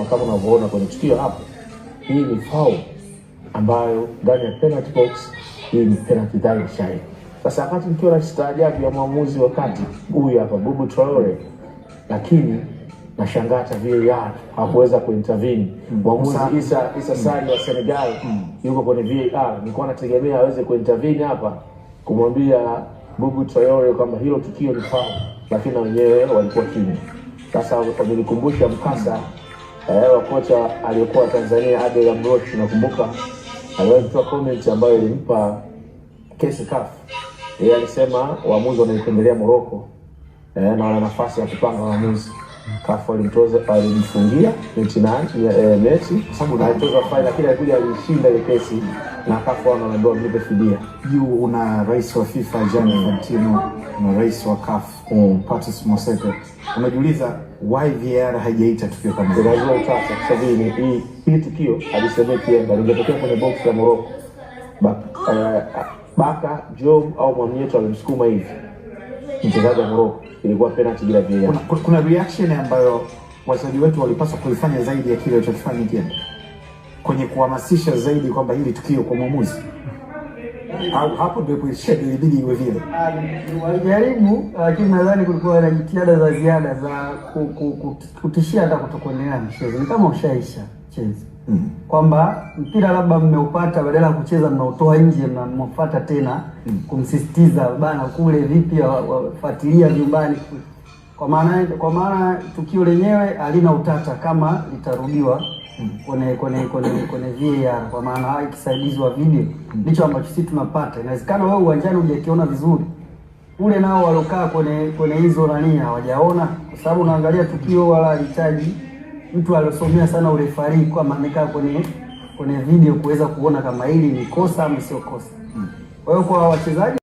akasema kama unavyoona kwenye tukio hapo, hii ni foul ambayo ndani ya penalty box, hii ni penalty dhahiri shahiri. Sasa wakati mkiwa na staajabu ya mwamuzi wakati huyu hapa Boubou Traore, lakini nashangaa hata VAR hakuweza kuintervene. Mwamuzi Issa Sall wa Senegal yuko kwenye VAR, nilikuwa nategemea aweze kuintervene hapa kumwambia Boubou Traore kwamba hilo tukio ni foul, lakini wenyewe walikuwa kimya. Sasa wamelikumbusha mkasa wa kocha aliyekuwa Tanzania Adel Amroch. Nakumbuka alitoa comment ambayo ilimpa kesi CAF. Yeye alisema waamuzi wanaipendelea Morocco na wana nafasi ya kupanga waamuzi. CAF alimfungia mechi kwa sababu alitoza faini, lakini alikuja alishinda ile kesi na CAF wanaambiwa mlipe fidia. Una rais wa FIFA Gianni Infantino na rais wa CAF Patrice Motsepe. Unajiuliza why VAR haijaita tukio kama hili? Lazima utata kwa sababu hii tukio alisema kienda lingetokea kwenye box la Morocco. Baka Job au Mwamnyeto alimsukuma hivi mchezaji wa Morocco, ilikuwa penalty bila VAR. Kuna reaction ambayo wachezaji wetu walipaswa kuifanya zaidi ya kile walichofanya jana kwenye kuhamasisha zaidi kwamba hili tukio kwa mwamuzi, au hapo ndipo sheria ilibidi iwe vile. Walijaribu, lakini nadhani kulikuwa na jitihada za ziada za kutishia hata kutokuendelea mchezo. Ni kama ushaisha mchezo. Kwamba mpira labda mmeupata, badala ya kucheza mnautoa nje, mnafuata tena kumsisitiza bana kule vipi wafuatilia vyumbani. Kwa maana tukio lenyewe halina utata kama litarudiwa kwenye VAR, kwa maana ikisaidizi wa video ndicho ambacho sisi tunapata. Inawezekana wewe uwanjani hujakiona vizuri, ule nao walokaa kwenye hizo nani hawajaona, kwa sababu unaangalia tukio wala alihitaji mtu aliyosomea sana urefari kwa maana kwenye video kuweza kuona kama hili ni kosa au sio kosa. Kwa hiyo kwa wachezaji